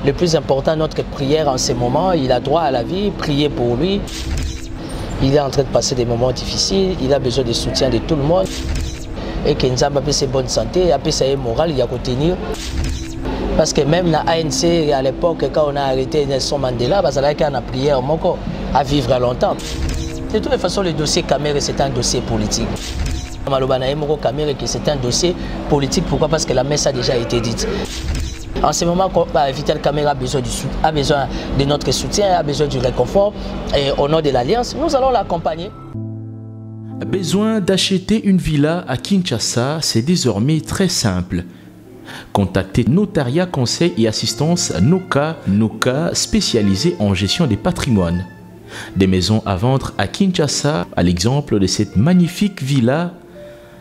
Le plus important, notre prière en ce moment, il a droit à la vie, priez pour lui. Il est en train de passer des moments difficiles, il a besoin de soutien de tout le monde. Et que nous avons ses bonne santé, après ça est moral, il y a qu'à tenir. Parce que même dans l'ANC, à l'époque, quand on a arrêté Nelson Mandela, parce qu'on a prié à vivre longtemps. De toute façon, le dossier Kamere, c'est un dossier politique. C'est un dossier politique, pourquoi? Parce que la messe a déjà été dite. En ce moment, Vital Kamere a besoin de notre soutien, a besoin du réconfort. Et au nom de l'Alliance, nous allons l'accompagner. Besoin d'acheter une villa à Kinshasa, c'est désormais très simple. Contactez Notariat Conseil et Assistance Noka, spécialisé en gestion des patrimoines. Des maisons à vendre à Kinshasa, à l'exemple de cette magnifique villa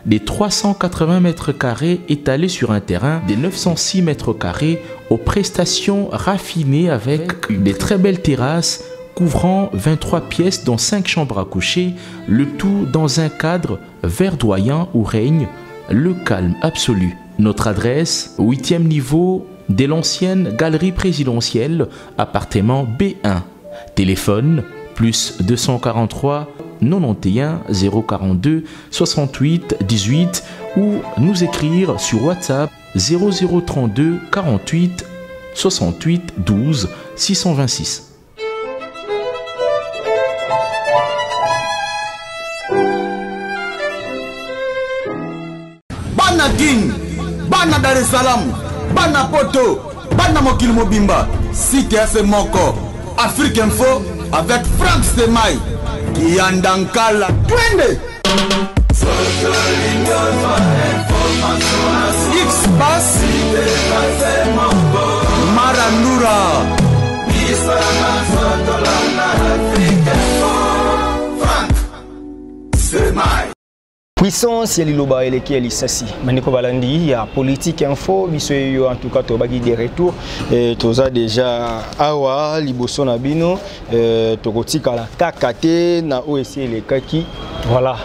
des 380 mètres carrés étalée sur un terrain de 906 mètres carrés aux prestations raffinées avec des très belles terrasses couvrant 23 pièces dont 5 chambres à coucher, le tout dans un cadre verdoyant où règne le calme absolu. Notre adresse, 8e niveau de l'ancienne galerie présidentielle, appartement B1. Téléphone, plus 243 91 042 68 18 ou nous écrire sur WhatsApp 0032 48 68 12 626. Bana Guine, Bana Dar es Salaam, Bana Poto, Bana Mokil Mobimba, Cité FM Moko, Afrique Info avec Franck Semaï, Yandankala, Twende. X-Bass, Maranoura, Franck Semaï. Puissance et liloba et lesquels il s'assit. Maniko Balandi, il y a politique info, biso en tout cas tobaki des retours. Toza déjà awa liboso na bino, tokotika la kakate na OSC les kaki. Voilà,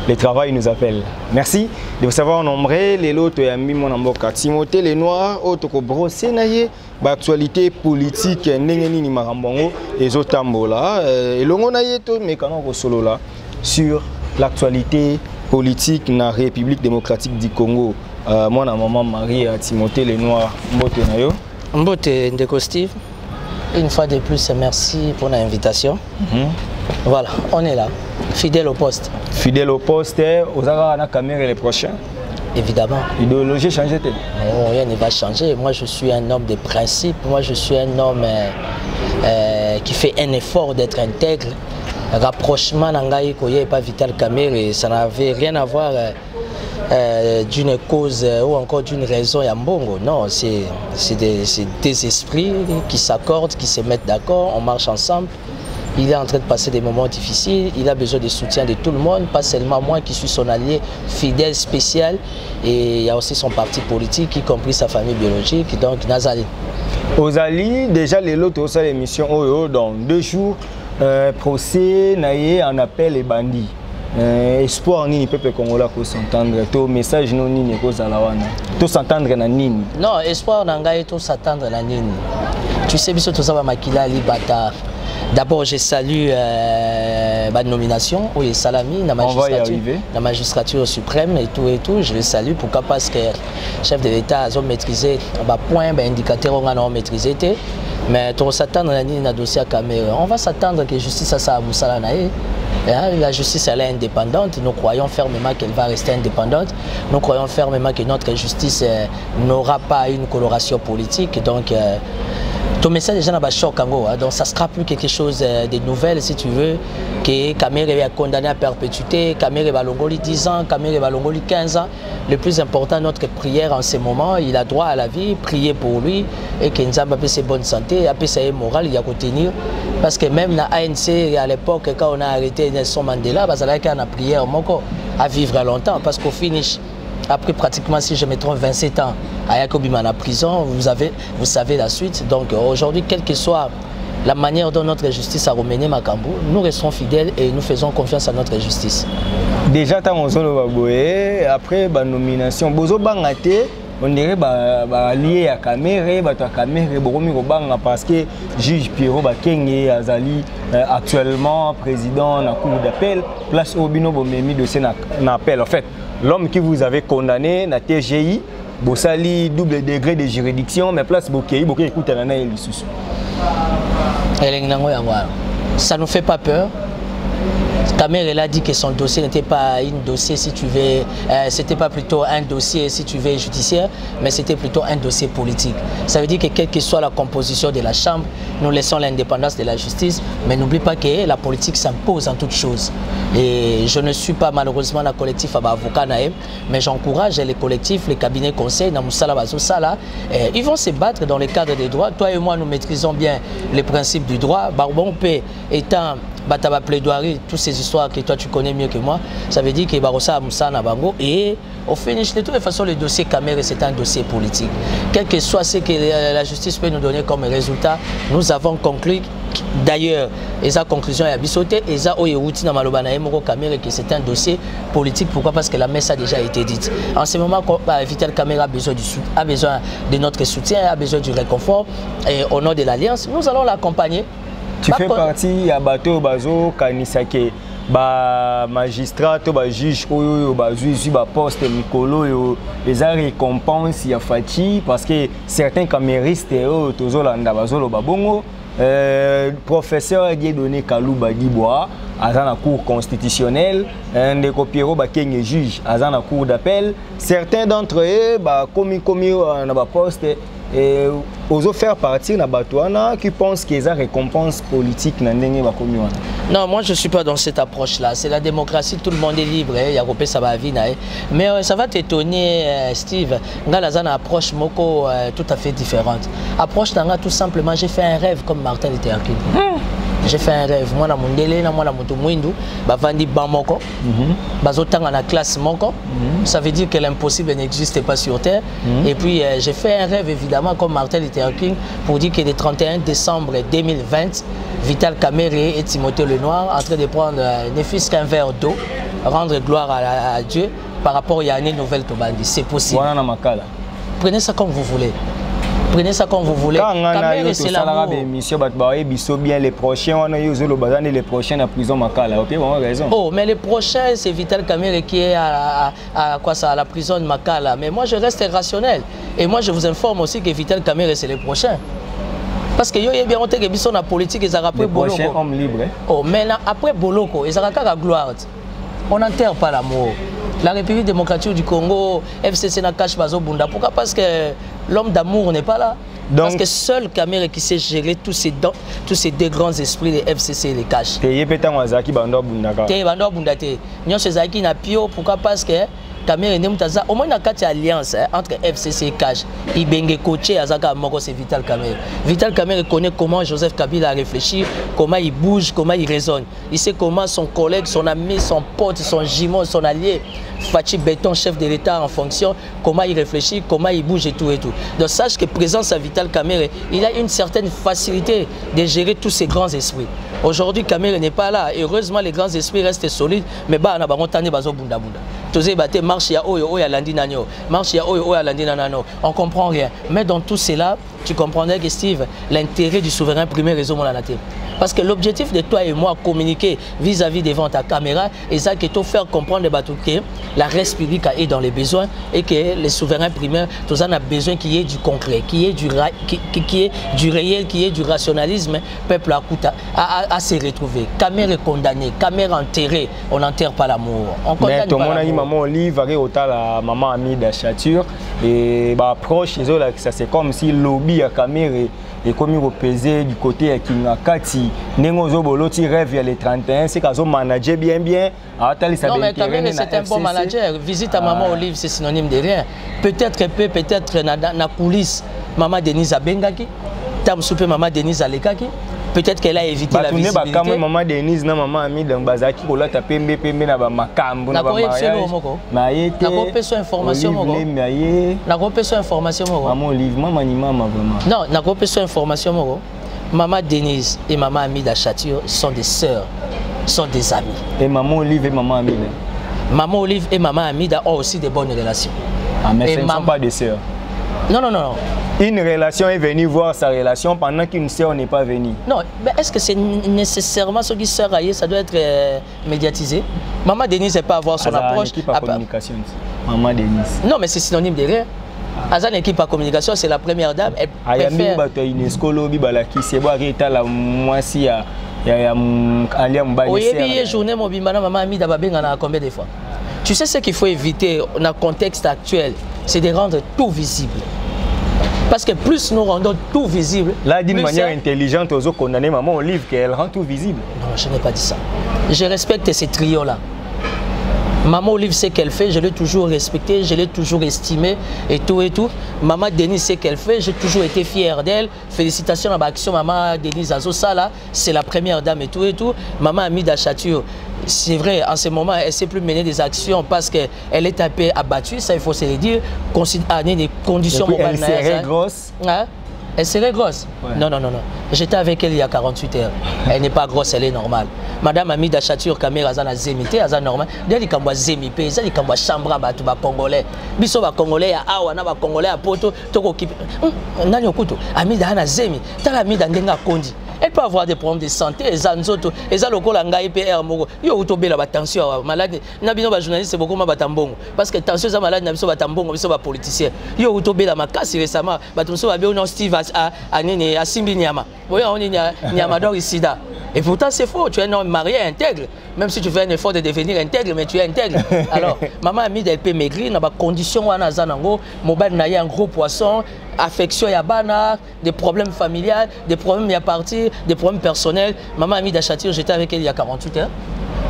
le travail nous appelle. Merci de vous savoir nombreux les lots yambi mon amboka. Timothée les noirs otoko brosser naie. Actualité politique ndenge ni marambongo ezotambola. Elongo naie to mekano ko solo là sur l'actualité politique na République démocratique du Congo. Moi, na maman Marie Timothée Lenoir, Mbote Nayo. Mbote Ndeko Steve. Une fois de plus, merci pour l'invitation. Voilà, on est là, fidèle au poste. Fidèle au poste, aux agarres na caméra les prochains. Évidemment. L'idéologie change t-elle? Non, rien ne va changer. Moi, je suis un homme de principe. Moi, je suis un homme qui fait un effort d'être intègre. Rapprochement n'angaï koye pas Vital Kamere, ça n'avait rien à voir d'une cause ou encore d'une raison yambongo. Non, c'est des esprits qui s'accordent, qui se mettent d'accord, on marche ensemble. Il est en train de passer des moments difficiles, il a besoin de soutien de tout le monde, pas seulement moi qui suis son allié fidèle, spécial, et il y a aussi son parti politique, y compris sa famille biologique, donc Nazali. Ozali, déjà les lots de l'émission dans 2 jours. Procès naïe en appel et bandit. Espoir ni peuple congolais pour s'entendre. Ton message non ni ne cause à la wana. Tout s'entendre na nini. Non, espoir n'angaye tout s'entendre na nini. Tu sais biso tout ça va makila libata. D'abord je salue ma nomination au Salami la magistrature suprême et tout. Je le salue pourquoi parce que chef de l'État a maîtrisé point indicateur on a maîtrisé. Mais pour s'attendre à un dossier à Cameroun, on va s'attendre que la justice à Moussala Naé. La justice elle est indépendante. Nous croyons fermement qu'elle va rester indépendante. Nous croyons fermement que notre justice n'aura pas une coloration politique. Donc, ton message déjà n'a choc donc ça sera plus quelque chose de nouvel si tu veux que Kamere est condamné à perpétuité, Kamere va longoli 10 ans, Kamere va longoli 15 ans. Le plus important, notre prière en ce moment, il a droit à la vie, priez pour lui et que nous avons ses bonne santé, après ça est moral, il y a qu'à tenir. Parce que même dans l'ANC, à l'époque, quand on a arrêté Nelson Mandela, on a prié à vivre longtemps parce qu'au finish, après pratiquement, si je me trompe, 27 ans à Yakobimana prison, vous savez la suite. Donc aujourd'hui, quelle que soit la manière dont notre justice a remené Makambo, nous restons fidèles et nous faisons confiance à notre justice. Déjà, après la nomination, Bozo Bangate, on dirait lié à caméra parce que juge Pierrot Bakenge Azali actuellement président de la cour d'appel place au bino bomemi dossier n'appel. En fait, l'homme qui vous avez condamné na TGI Bossali double degré de juridiction mais place Bokei écoute à la ça nous fait pas peur. Kamer elle a dit que son dossier n'était pas un dossier, si tu veux, c'était pas plutôt un dossier, si tu veux, judiciaire, mais c'était plutôt un dossier politique. Ça veut dire que quelle que soit la composition de la Chambre, nous laissons l'indépendance de la justice, mais n'oublie pas que la politique s'impose en toutes choses. Et je ne suis pas malheureusement la collectif à avocat Naïm, mais j'encourage les collectifs, les cabinets conseils, ils vont se battre dans le cadre des droits. Toi et moi, nous maîtrisons bien les principes du droit. Barbon P étant Bataba plaidoirie, toutes ces histoires que toi tu connais mieux que moi, ça veut dire que Barossa Moussa Nabango et au finish de toutes les façons le dossier Kamer c'est un dossier politique. Quel que soit ce que la justice peut nous donner comme résultat, nous avons conclu d'ailleurs, et sa conclusion est à Bissoté, et ça Oyewuti Namalobana Emoro Kamer que c'est un dossier politique. Pourquoi? Parce que la messe a déjà été dite. En ce moment, Vital Kamer a besoin de notre soutien, a besoin du réconfort et au nom de l'Alliance, nous allons l'accompagner. Tu fais partie à bateau bazo kanisake ba magistrat to ba juge oyo ba juge ba poste mikolo les récompense ya fachi parce que certains caméristes tozolanda bazolo ba bongo professeur Dieudonné Kalouba Dibois à la cour constitutionnelle ndeko Pierrot Bakenge juge à la cour d'appel, certains d'entre eux ba komi na ba poste et aux faire partir na Batouana qui pensent qu'ils ont récompense politique. Non, moi je ne suis pas dans cette approche-là. C'est la démocratie, tout le monde est libre. Il y a Europé, ça va vivre. Mais ça va t'étonner, Steve. Nga la une approche moko tout à fait différente. Approche d'anga tout simplement, j'ai fait un rêve comme Martin Luther King. J'ai fait un rêve. Moi, na mundele, na moi na mutu mwindu, bavandi bamoko, bazotanga na classe moko. Ça veut dire que l'impossible n'existe pas sur terre. Et puis j'ai fait un rêve évidemment comme Martin Luther King pour dire que le 31 décembre 2020, Vital Kamerhe et Timothée Lenoir en train de prendre ne fût-ce qu'un verre d'eau, rendre gloire à Dieu par rapport à une nouvelle Tobandi. C'est possible. Prenez ça comme vous voulez. Prenez ça comme vous voulez. Kamerhe, c'est l'amour. Bien les prochains, les prochains à prison Makala. Ok, bon, raison. Oh, mais les prochains, c'est Vital Kamerhe qui est à la prison de Makala. Mais moi, je reste rationnel. Et moi, je vous informe aussi que Vital Kamerhe, c'est les prochains. Parce que yo y a bien honte que biso na politique et ça après Boloko. Les prochains hommes libres. Oh, mais après Boloko, et ça la gloire. On n'enterre pas l'amour. La République démocratique du Congo, FCC n'a cache Bazo Bunda. Pourquoi? Parce que l'homme d'amour n'est pas là. Donc, parce que seul Kamerhe qui sait gérer tous ces deux grands esprits de FCC les cache. Pourquoi? Parce que Kamerhe au moins il y a une alliance entre FCC et CAJ. Il bengue coaché Azaka Moko, c'est Vital Kamerhe. Vital Kamerhe connaît comment Joseph Kabila réfléchit, comment il bouge, comment il raisonne. Il sait comment son collègue, son ami, son pote, son jumeau, son allié, Fachi Béton, chef de l'État en fonction, comment il réfléchit, comment il bouge et tout et tout. Donc sache que présence à Vital Kamerhe, il a une certaine facilité de gérer tous ces grands esprits. Aujourd'hui, Kamerhe n'est pas là. Heureusement, les grands esprits restent solides, mais bah, on a barontané bazo bunda bunda. Marche ya oyo ya landi nanyo, marche ya oyo ya landi nanano. On comprend rien. Mais dans tout cela, tu comprendrais que Steve, l'intérêt du souverain primaire réseau mon anaté. Parce que l'objectif de toi et moi communiquer vis-à-vis devant ta caméra et ça que te faire comprendre que la reste publique est dans les besoins et que les souverains primaires, tous en a besoin qu'il y ait du concret, qu'il y ait du réel, qu'il y ait du rationalisme, peuple à se retrouver. Caméra condamnée, caméra enterrée, on n'enterre pas l'amour. On condamne pas l'amour. Maman Olive la maman amie d'Achature et bah proche ça c'est comme si lobby à Kamerhe et comme il repésait du côté à Kinakati Nengozo Boloti rêve les 31 c'est qu'ils ont managé bien non mais Kamerhe c'est un bon manager. Visite à maman Olive c'est synonyme de rien. Peut-être na coulisses maman Denise Abengaki tam souper maman Denise Alekaki. Peut-être qu'elle a évité la visibilité. Maman Denise na maman ami dans bazaki ko la tapembe na ba makambo na ba mariage. Na ko peso information moko. Na ko peso information moko. Maman Olive maman ni maman vraiment. Non, na ko peso information moko. Maman Denise et maman Ami d'Achature sont des sœurs, sont des amies. Et maman Olive et maman Amida. Maman Olive et maman Amida ont aussi des bonnes relations. Ah, mais ce ne sont pas des sœurs. Non, non, non, non. Une relation est venue voir sa relation pendant qu'une sœur n'est pas venue. Non, mais est-ce que c'est nécessairement ce qui sœur aïe, ça doit être médiatisé? Maman Denise ne peut pas avoir son approche. Équipe à communication. Maman Denise. Non, mais c'est synonyme de rien. Azan équipe à communication, c'est la première dame. Elle préfère... Oui, journée mobimana maman ami d'ababengana combien de fois? Tu sais ce qu'il faut éviter dans le contexte actuel, c'est de rendre tout visible. Parce que plus nous rendons tout visible... Là, d'une manière intelligente, aux autres condamnés, maman Olive, qu'elle rend tout visible. Non, je n'ai pas dit ça. Je respecte ces trios-là. Maman Olive sait qu'elle fait, je l'ai toujours respectée, je l'ai toujours estimée et tout et tout. Maman Denise sait qu'elle fait, j'ai toujours été fier d'elle. Félicitations à l'action, maman Denise Azosala, c'est la première dame et tout et tout. Maman Amida Chatur, c'est vrai, en ce moment, elle ne sait plus mener des actions parce qu'elle est un peu abattue, ça il faut se le dire. Des conditions morales. Elle serait grosse. Hein? Elle serait grosse? Ouais. Non, non, non, non. J'étais avec elle il y a 48 heures. Elle n'est pas grosse, elle est normale. Madame Amida Chatur, caméra, elle a zémité, elle est normale. Elle dit qu'elle a zémipé, elle dit qu'elle a chambre, elle a congolais. Biso ba congolais, elle a congolais, à poto, toko kipi. Nani okuto, Amida a zémi, tala Amida ndenga kondi. Elle peut avoir des problèmes de santé, les anzoto, les alocol en IPR, yo autobé la tension malade. Nabino ba journaliste c'est beaucoup ma batambongo parce que tension ça malade nabiso batambongo biso ba politicien. Yo autobé la makasi récemment, batumso ba bio Steve a nini a Simbi Nyama. Voyons on Nyama dor ici da. Et pourtant c'est faux, tu es un homme marié intègre, même si tu fais un effort de devenir intègre, mais tu es intègre. Alors, maman a mis des peu maigrir, dans des conditions wana zanango, mobile na un gros poisson, affection yabana, des problèmes familiales, des problèmes à partir, des problèmes personnels. Maman a mis d'Achatir, j'étais avec elle il y a 48 heures.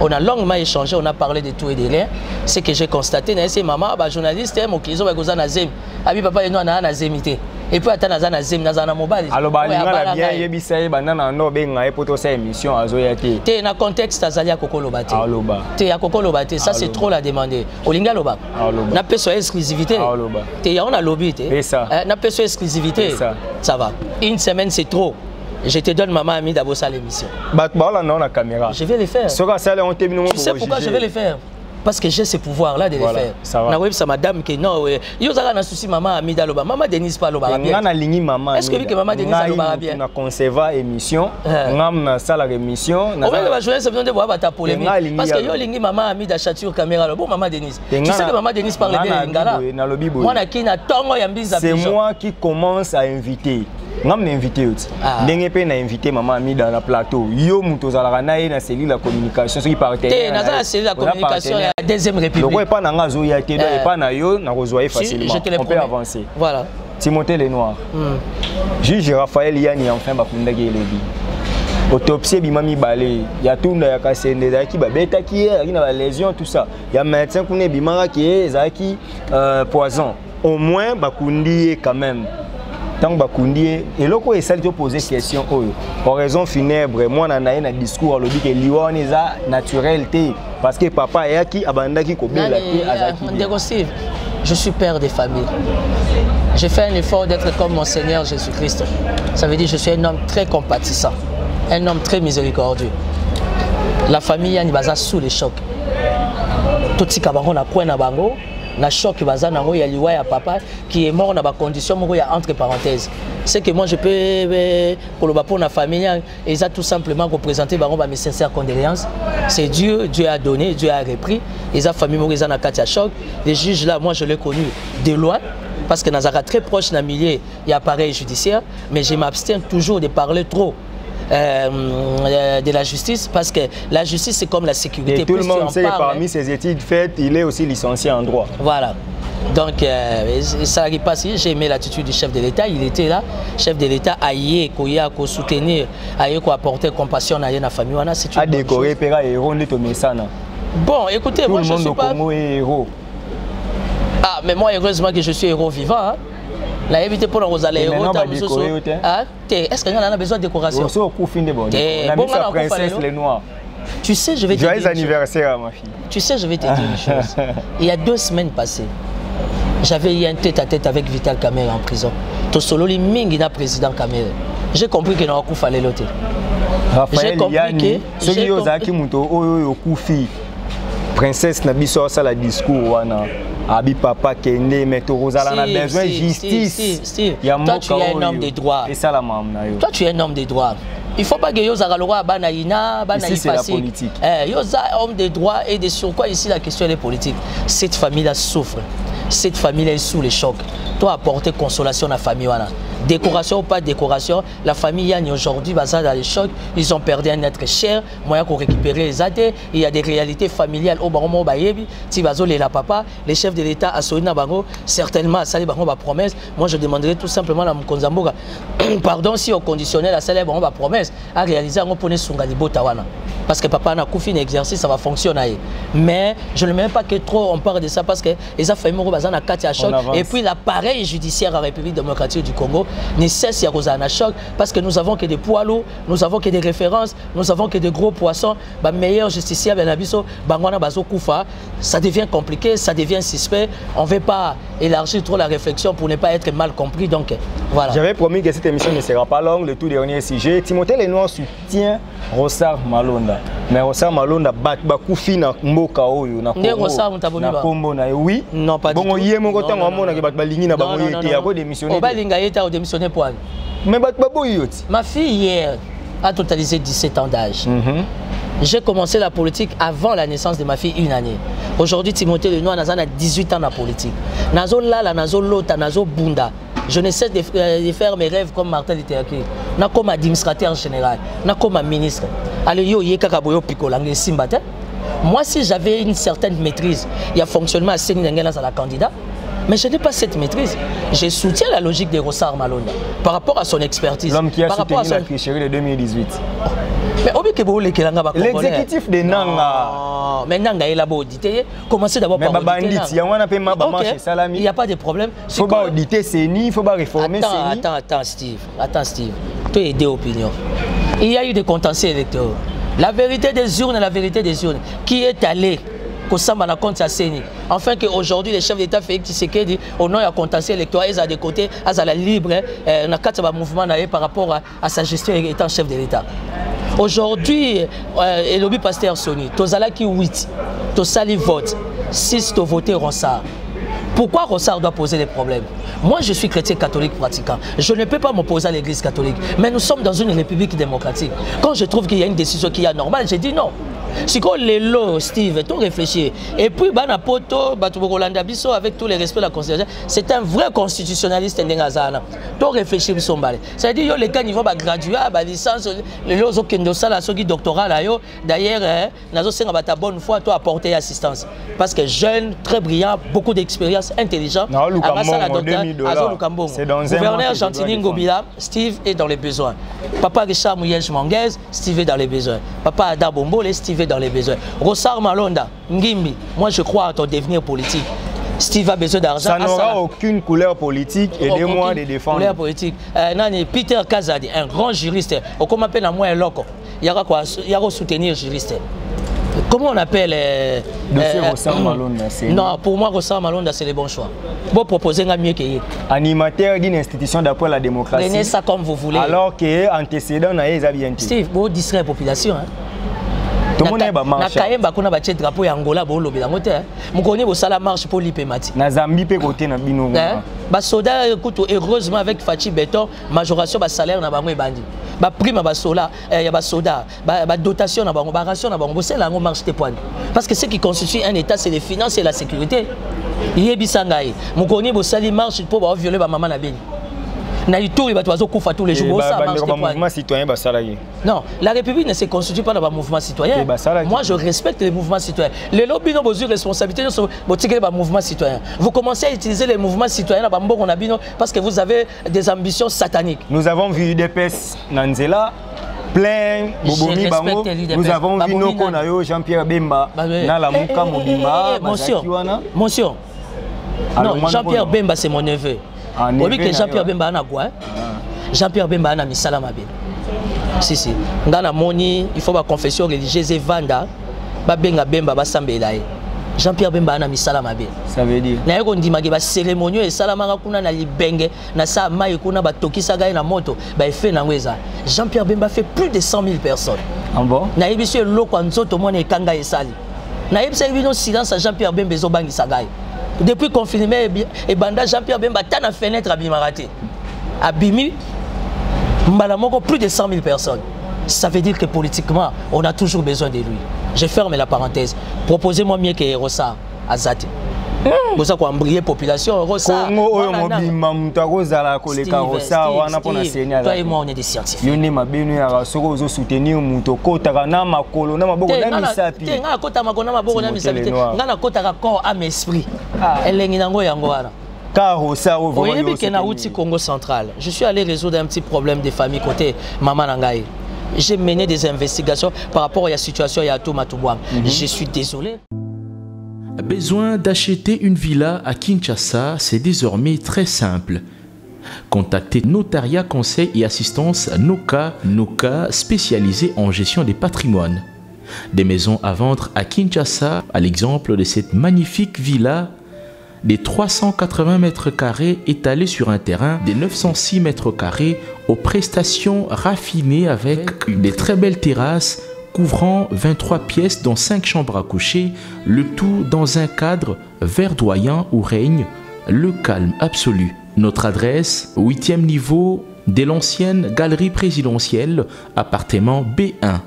On a longuement échangé, on a parlé de tout et de rien. Ce que j'ai constaté, c'est maman, journaliste, mon kizo, bazanazem, abi papa et nous on a nazemité. Et puis attends nazana zem nazana mobile. Alors balinga bien yebisa banana no benga poto sa émission azoyate. Té na contexte azalia kokoloba té. Aloba. Té ya kokoloba té, ça c'est trop la demander. Olinga loba. Na peso exclusivité. Aloba. Té ya on a lobby té. Na peso exclusivité. Ça va. Une semaine c'est trop. Je te donne maman ami d'abord ça l'émission. Bah non la caméra. Je vais le faire. Tu sais pourquoi je vais le faire? Parce que j'ai ce pouvoir-là de le faire. Na web sa madame que non, yo zaka na souci maman Amida loba, maman Denise pas loba bien. Ngana lingi maman. Est-ce que maman Denise loba bien? Na conserva émission, ngam na sala émission. On va la journée c'est besoin de voir ta polémique parce que yo lingi maman Amida Chatur caméra loba, maman Denise. Tu sais que maman Denise parle bien lingala. Moi na ki na tongo ya mbiza. C'est moi qui commence à inviter. Ngam na invité aussi. Ndenge pe na invité maman Amida na plateau. Yo muto zalaka na ye na cellule la communication qui partenaire. Na za cellule la communication la deuxième république. Donc pas na ngazo ya te et pas na yo na rezoyer facilement. On peut avancer. Voilà. Timothée Lenoir. Juge Raphaël Yani enfin bakunda ke lebi. Autopsie bimami balé. Ya tunda ya kasende zaki ba beta ki na ba lésion tout ça. Ya médecin kune bimara ki zaki poison. Au moins bakundi quand même. Tant que bakundi et loko esali te poser question oyo oraison funèbre moi na na discours alobi ke lion eza naturel te parce que papa yaki abandaki ko bela te azaki. Je suis père de famille. J'ai fait un effort d'être comme mon Seigneur Jésus-Christ. Ça veut dire que je suis un homme très compatissant, un homme très miséricordieux. La famille ni baza sous les chocs. Tout ce kabango na point na bango. Na choc bazana ngo ya liwa ya papa qui est mort dans ba condition mo ya entre parenthèses. C'est que moi je peux koloba pour la famille et ça tout simplement représenter bango ba mes sincères condoléances. C'est Dieu a donné, Dieu a repris. Et ça famille mo na katia choc. Les juges là moi je l'ai connu de loin parce que nazara très proche na milieu il y a appareil judiciaire mais je m'abstiens toujours de parler trop. De la justice parce que la justice c'est comme la sécurité. Et tout le monde sait que parmi ses études faites, il est aussi licencié en droit. Voilà. Donc ça n'arrive pas si j'ai aimé l'attitude du chef de l'État, il était là, chef de l'État aïe, koya, ko soutenir, aïe, ko apporter compassion à la famille. C'est une décoré pera héros de Tomesana. Bon, écoutez, moi je suis pas. Tout le monde au Congo est héros. Ah, mais moi heureusement que je suis héros vivant. Hein? La évité pour nos allers héros. Est-ce qu'il y a besoin de décoration? Tu sais, je vais te dire. Joyeux anniversaire, ma fille. Tu sais, je vais te dire une chose. Il y a 2 semaines passées, j'avais eu un tête-à-tête avec Vital Kamerhe en prison. Tosololi Mingina, président Kamerhe. J'ai compris que nous avons fait l'autre. Raphaël Yani, ceux qui ont Muto, Princesse Nabiso, ça la discours. Abi papa kende mais Torozala a besoin de justice. Steve, toi tu es un homme de droit. Et ça la maman. Toi tu es un homme de droit. Il ne faut pas que Yoza Galora Banaïna, Ici c'est la politique. Yoza homme de droit et de sur quoi ici la question est politique. Cette famille-là souffre. Cette famille est sous le choc. Toi apporter consolation à la famille. Voilà. Décoration ou pas décoration, la famille Yann aujourd'hui basée dans les chocs, ils ont perdu un être cher, moyen pour récupérer les athées, il y a des réalités familiales au Baromo Bayebi, Tibazo les la papa, les chefs de l'État à Soina Bango, certainement ça les Baromo ba promesse. Moi je demanderais tout simplement à Mkonzamboga, pardon si au conditionnel la salle Baromo ba promesse à réaliser un poney Sungalibo Tawana. Parce que papa n'a qu'un exercice, ça va fonctionner. Mais je ne mets pas que trop on parle de ça parce que les affaires bazana Katia choc et puis l'appareil judiciaire à la République démocratique du Congo ne cesse à Rosana choc parce que nous avons que des poids lourds, nous avons que des références, nous avons que des gros poissons. Bah meilleur justicier Benabiso, Bangwana Bazo Koufa, ça devient compliqué, ça devient suspect. On ne veut pas élargir trop la réflexion pour ne pas être mal compris. Donc voilà. J'avais promis que cette émission ne sera pas longue. Le tout dernier sujet. Timothée Lenoir soutient Rossard Malonda. Mais Rossard Malonda bat Bakoufi na Mboka Oyo na Congo. Rossard Ntaboni ba. Oui. Non pas du tout. Bon yé mon temps on a que bat balingi na bango yé ya ko démissionner. On va linga yé ta démissionner pour. Mais bat babo yoti. Ma fille hier a totalisé 17 ans d'âge. J'ai commencé la politique avant la naissance de ma fille, une année. Aujourd'hui, Timothée Lenoir a 18 ans dans la politique. Nazo Lala, Nazo Lota, Nazo Bunda. Je ne cesse de faire mes rêves comme Martin Luther King. Na comme administrateur général, na comme ministre. Allez, yo yé kakaboyo pikolangue simbate. Moi, si j'avais une certaine maîtrise, il y a fonctionnement à Sénégal à la candidat. Mais je n'ai pas cette maîtrise. Je soutiens la logique de Rossard Malonda par rapport à son expertise. L'homme qui a soutenu la tricherie de 2018. Mais l'exécutif de Nanga. Mais Nanga est là-bas audité. Commencez d'abord par auditer. Il n'y a pas de problème. Il faut pas auditer CENI, il faut pas réformer CENI. Attends Steve. Tu es des opinions. Il y a eu des contentieux électoraux. La vérité des urnes est la vérité des urnes. Qui est allé na compte à CENI. Enfin qu'aujourd'hui, les chefs d'État Félix Tshisekedi, au nom de la contentieux électoral, ils ont des côtés, ils ont la libre, dans le mouvement par rapport à sa gestion étant chef de l'État. Aujourd'hui, le lobby pasteur Sony, Tozala qui 8, Tosali vote, 6 to voter Rossard. Pourquoi Rossard doit poser des problèmes? Moi, je suis chrétien catholique pratiquant. Je ne peux pas m'opposer à l'église catholique. Mais nous sommes dans une république démocratique. Quand je trouve qu'il y a une décision qui est anormale, je dis non. Si on les lots, Steve, tout réfléchir. Et puis, Banapoto, Batoubokolanda Bisso, avec tous les respects de la Constitution, c'est un vrai constitutionnaliste Ndengazana. Tout réfléchir, ça veut dire que les cas niveau graduat, licence, les lots qui ont ça, ceux qui doctorat là, d'ailleurs, nous avons ta bonne foi, toi apporter assistance. Parce que jeune, très brillant, beaucoup d'expérience, intelligent. Gouverneur Gentini Ngobila, Steve est dans les besoins. Papa Richard Mouyej Manguez, Steve est dans les besoins. Papa Ada Bombo, Steve est dans les besoins. Rossard Malonda, Ngimbi, moi je crois à ton devenir politique. Steve a besoin d'argent. Ça n'aura aucune couleur politique. Aidez-moi de défendre. Couleur politique. Peter Kazadi, un grand juriste. Comment on appelle un moins loco? Il y aura quoi? Il y aura soutenir juriste. Comment on appelle Rossard Malonda? Non, pour moi, Rossard Malonda, c'est le bon choix. Vous proposez mieux que animateur d'une institution d'appui à la démocratie. Prenez ça comme vous voulez. Alors que antécédent n'a pas bien dit. Steve, vous distrayez la population. Tout le monde est marche. Na Kayemba kuna ba drapeau ya Angola bo lobi lango te. Mukoni bo sala marche pour l'IPMATI. Na Zambie pe côté na bino. Ba soda écoute heureusement avec Fachi Beton, majoration ba salaire na bango ebandi. Ba prime ba sola ya ba soda, ba dotation na bango, ba ration na bango, bo sala ngo marche te pointe. Parce que ce qui constitue un état c'est les finances et la sécurité. Yebisanga mukoni bo sali marche pour ba violer ba maman na beni. Tous les jours. Non, la République ne se constitue pas dans un mouvement citoyen. Moi, je respecte les mouvements citoyens. Les lobbies ont besoin de responsabilité sur le mouvement citoyen. Vous commencez à utiliser les mouvements citoyens parce que vous avez des ambitions sataniques. Nous avons vu UDPS Nanzela. Plein, Bobomi Bango, nous avons vu Noko Nayo, Jean-Pierre Bemba, Nalamuka Mobimba, Monsieur. Non, Jean-Pierre Bemba, c'est mon neveu. Oui, que Jean-Pierre Bemba a quoi? Jean-Pierre Bemba a mis Salamabe. Si. Dans la moni, il faut ma confession religieuse et Vanda. Benga Bemba Basambelaye. Jean-Pierre Bemba a mis Salamabe. Ça veut dire? Na yoko ndima ke ba cérémonie et Salamanga kuna na libenge na sa mai kuna ba tokisa ga na moto ba fait na weza. Jean-Pierre Bemba fait plus de 100 000 personnes. En bon? Na yebiso loko nzoto mona ekanga esali. Na yebisa bino silence à Jean-Pierre Bemba zo bangi sagai. Depuis confinement, et Banda Jean-Pierre Bemba, t'as une fenêtre à Bimarate. À Bimi, plus de 100 000 personnes. Ça veut dire que politiquement, on a toujours besoin de lui. Je ferme la parenthèse. Proposez-moi mieux que Rosa Azate. Vous savez quoi, embrayer population, Rosa. Toi et moi, on est des scientifiques. Congo central. Je suis allé résoudre un petit problème de famille côté Maman Nangaï. J'ai mené des investigations par rapport à la situation à Tomatouboam. Je suis désolé. Besoin d'acheter une villa à Kinshasa, c'est désormais très simple. Contactez Notariat Conseil et Assistance Noka, spécialisé en gestion des patrimoines. Des maisons à vendre à Kinshasa, à l'exemple de cette magnifique villa des 380 mètres carrés étalés sur un terrain des 906 mètres carrés aux prestations raffinées avec des très belles terrasses couvrant 23 pièces dont 5 chambres à coucher, le tout dans un cadre verdoyant où règne le calme absolu. Notre adresse, 8e niveau de l'ancienne galerie présidentielle, appartement B1.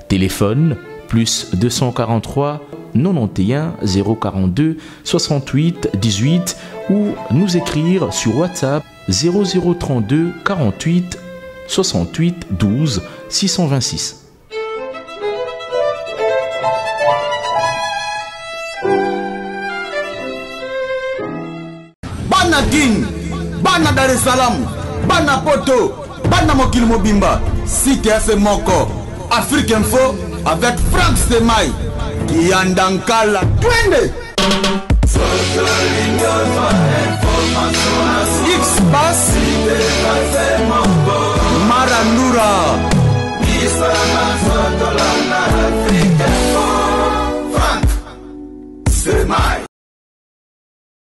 Téléphone, plus 243 91 042 68 18 ou nous écrire sur WhatsApp 0032 48 68 12 626. Bana Guine, Bana Dar es Salaam, Bana Poto, Bana Mokil Mobimba, Site FM Moko, Afrique Info avec Franck Semaï, Yandankala, Twende. X-Bass, Marandura, Franck Semaï.